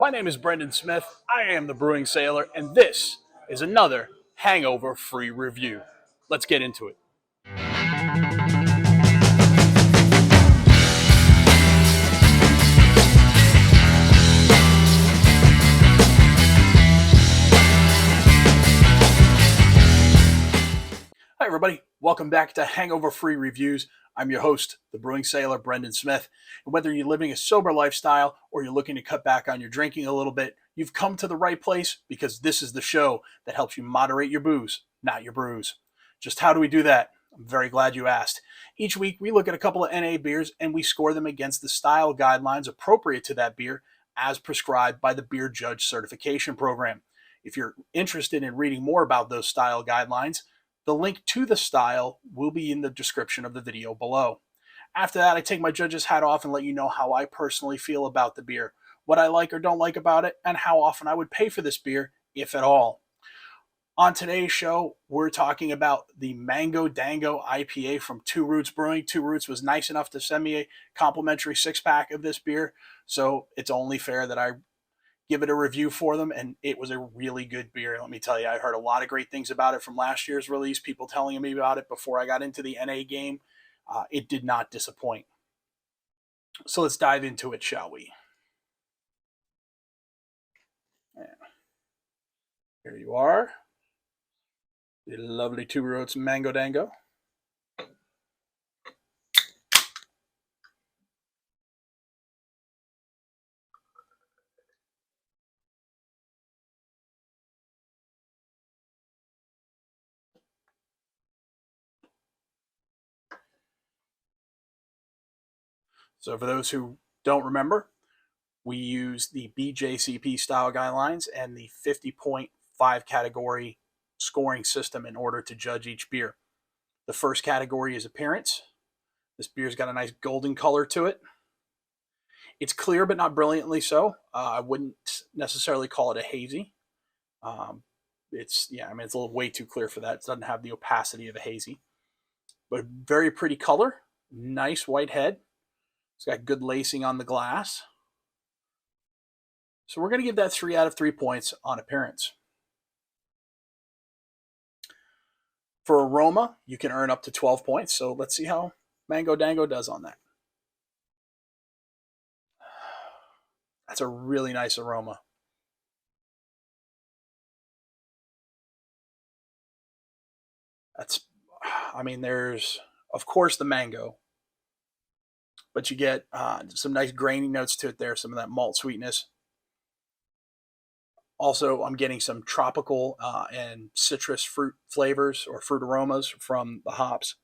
My name is Brendan Smith. I am the Brewing Sailor, and this is another Hangover free review. Let's get into it. Hi, everybody. Welcome back to Hangover Free Reviews. I'm your host, the Brewing Sailor, Brendan Smith. And whether you're living a sober lifestyle or you're looking to cut back on your drinking a little bit, you've come to the right place because this is the show that helps you moderate your booze, not your brews. Just how do we do that? I'm very glad you asked. Each week, we look at a couple of NA beers and we score them against the style guidelines appropriate to that beer as prescribed by the Beer Judge Certification Program. If you're interested in reading more about those style guidelines, the link to the style will be in the description of the video below. After that, I take my judge's hat off and let you know how I personally feel about the beer, what I like or don't like about it, and how often I would pay for this beer, if at all. On today's show, we're talking about the Mango Dango IPA from Two Roots Brewing. Two Roots was nice enough to send me a complimentary six-pack of this beer, so it's only fair that I give it a review for them, and it was a really good beer. Let me tell you, I heard a lot of great things about it from last year's release, people telling me about it before I got into the NA game. It did not disappoint. So let's dive into it, shall we? Here you are. The lovely Two Roots Mango Dango. So for those who don't remember, we use the BJCP style guidelines and the 50.5 category scoring system in order to judge each beer. The first category is appearance. This beer's got a nice golden color to it. It's clear, but not brilliantly so. I wouldn't necessarily call it a hazy. It's a little way too clear for that. It doesn't have the opacity of a hazy, but very pretty color. Nice white head. It's got good lacing on the glass. So we're going to give that 3 out of 3 points on appearance. For aroma, you can earn up to 12 points. So let's see how Mango Dango does on that. That's a really nice aroma. There's, of course, the mango, but you get some nice grainy notes to it there, some of that malt sweetness. Also, I'm getting some tropical and citrus fruit flavors or fruit aromas from the hops.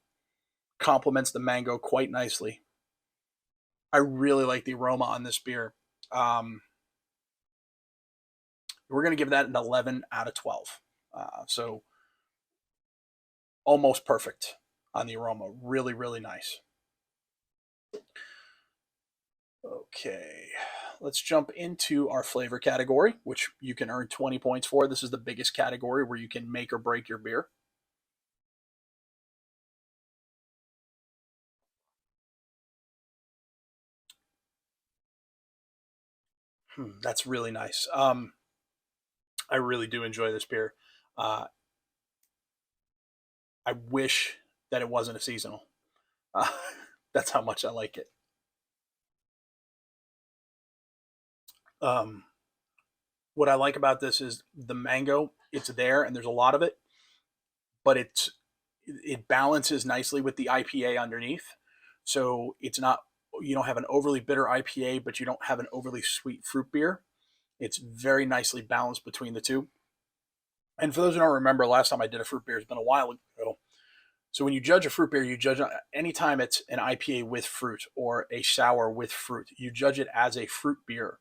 Complements the mango quite nicely. I really like the aroma on this beer. We're going to give that an 11 out of 12. So almost perfect on the aroma. Really, really nice. Okay, let's jump into our flavor category, which you can earn 20 points for. This is the biggest category where you can make or break your beer. That's really nice. I really do enjoy this beer. I wish that it wasn't a seasonal. That's how much I like it. What I like about this is the mango. It's there, and there's a lot of it, but it balances nicely with the IPA underneath. So it's not, you don't have an overly bitter IPA, but you don't have an overly sweet fruit beer. It's very nicely balanced between the two. And for those who don't remember, last time I did a fruit beer has been a while ago. So when you judge a fruit beer, you judge anytime it's an IPA with fruit or a sour with fruit, you judge it as a fruit beer,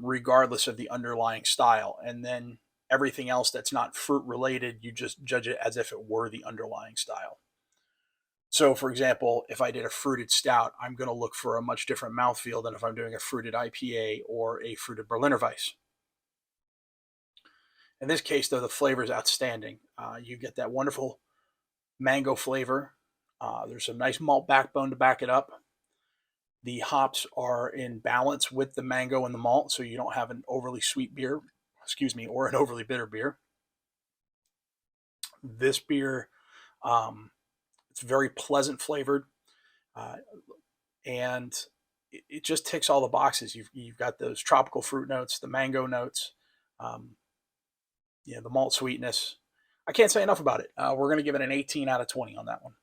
regardless of the underlying style. And then everything else that's not fruit related, you just judge it as if it were the underlying style. So for example, if I did a fruited stout, I'm going to look for a much different mouthfeel than if I'm doing a fruited IPA or a fruited Berliner Weiss. In this case, though, the flavor is outstanding. You get that wonderful mango flavor. There's some nice malt backbone to back it up. The hops are in balance with the mango and the malt, so you don't have an overly sweet beer, or an overly bitter beer. This beer, it's very pleasant flavored, uh, and it just ticks all the boxes. You've got those tropical fruit notes, the mango notes, um, the malt sweetness. I can't say enough about it. We're going to give it an 18 out of 20 on that one.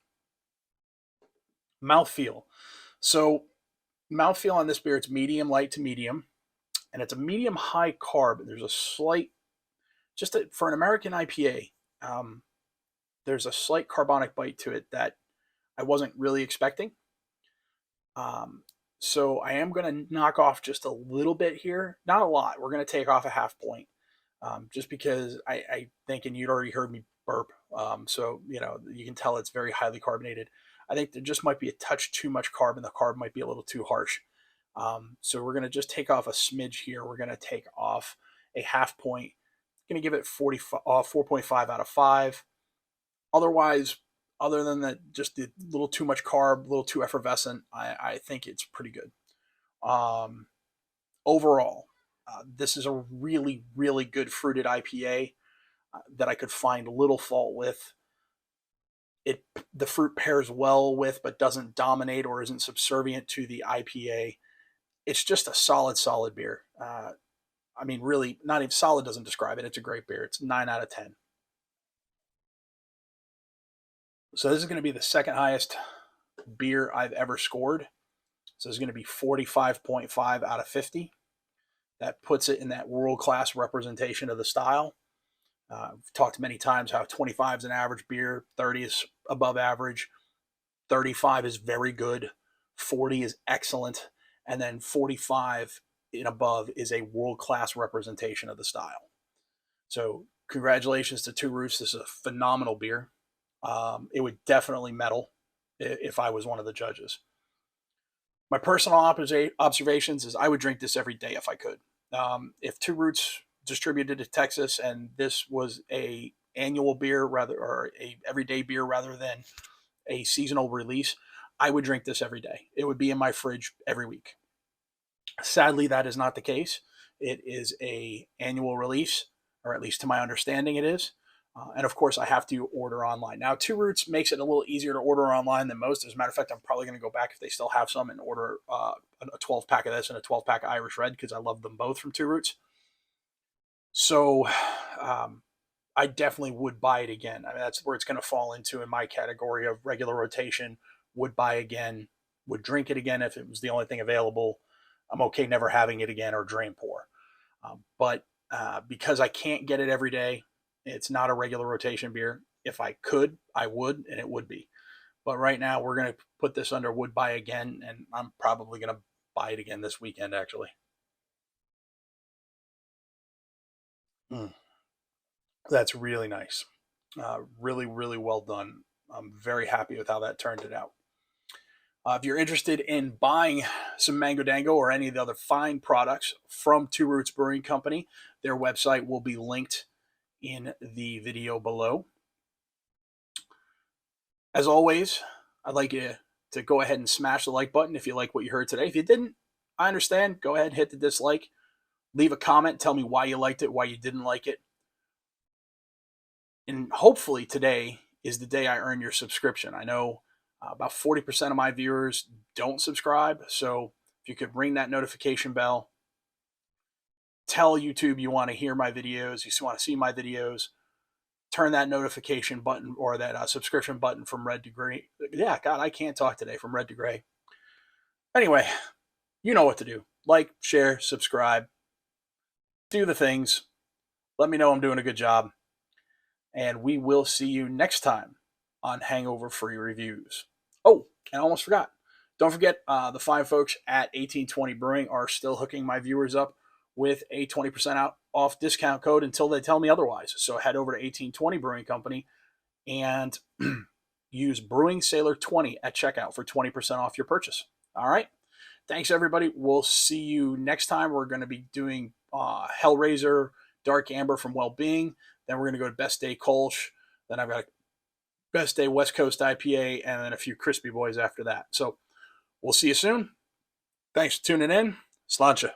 Mouthfeel. So mouthfeel on this beer, it's medium light to medium, and it's a medium high carb. There's a slight, for an American IPA, there's a slight carbonic bite to it that I wasn't really expecting. So I am going to knock off just a little bit here. Not a lot. We're going to take off a half point, just because I think, and you'd already heard me burp. So, you can tell it's very highly carbonated. I think there just might be a touch too much carb, and the carb might be a little too harsh. So we're going to just take off a smidge here. We're going to take off a half point. Going to give it 4.5 out of 5. Otherwise, other than that, just a little too much carb, a little too effervescent, I think it's pretty good. Overall, this is a really, really good fruited IPA that I could find little fault with. The fruit pairs well with, but doesn't dominate or isn't subservient to the IPA. It's just a solid beer. Really, not even solid doesn't describe it. It's a great beer. It's 9 out of 10. So this is going to be the second highest beer I've ever scored. So it's going to be 45.5 out of 50. That puts it in that world-class representation of the style. I've talked many times how 25 is an average beer, 30 is above average, 35 is very good, 40 is excellent, and then 45 and above is a world-class representation of the style. So congratulations to Two Roots. This is a phenomenal beer. It would definitely medal if I was one of the judges. My personal observations is I would drink this every day if I could. If Two Roots distributed to Texas and this was a annual beer or a everyday beer rather than a seasonal release, I would drink this every day. It would be in my fridge every week. Sadly, that is not the case. It is a annual release, or at least to my understanding it is. And of course, I have to order online. Now, Two Roots makes it a little easier to order online than most. As a matter of fact, I'm probably going to go back if they still have some and order a 12-pack of this and a 12-pack of Irish Red, because I love them both from Two Roots. So I definitely would buy it again. That's where it's going to fall into in my category of regular rotation. Would buy again, would drink it again if it was the only thing available. I'm okay never having it again or drain pour. But because I can't get it every day, it's not a regular rotation beer. If I could, I would, and it would be. But right now, we're going to put this under would buy again, and I'm probably going to buy it again this weekend, actually. That's really nice. Really, really well done. I'm very happy with how that turned it out. If you're interested in buying some Mango Dango or any of the other fine products from Two Roots Brewing Company, their website will be linked in the video below. As always, I'd like you to go ahead and smash the like button if you like what you heard today. If you didn't, I understand. Go ahead and hit the dislike. Leave a comment. Tell me why you liked it, why you didn't like it. And hopefully today is the day I earn your subscription. I know about 40% of my viewers don't subscribe. So if you could ring that notification bell, tell YouTube you want to hear my videos, you want to see my videos, turn that notification button or that subscription button from red to gray. Yeah, God, I can't talk today, from red to gray. Anyway, you know what to do. Like, share, subscribe, do the things. Let me know I'm doing a good job. And we will see you next time on Hangover Free Reviews. Oh, and I almost forgot. Don't forget, the fine folks at 1820 Brewing are still hooking my viewers up with a 20% off discount code until they tell me otherwise. So head over to 1820 Brewing Company and use Brewing Sailor 20 at checkout for 20% off your purchase. All right. Thanks, everybody. We'll see you next time. We're going to be doing Hellraiser Dark Amber from Wellbeing. Then we're going to go to Best Day Kolsch. Then I've got Best Day West Coast IPA, and then a few Crispy Boys after that. So we'll see you soon. Thanks for tuning in. Sláinte.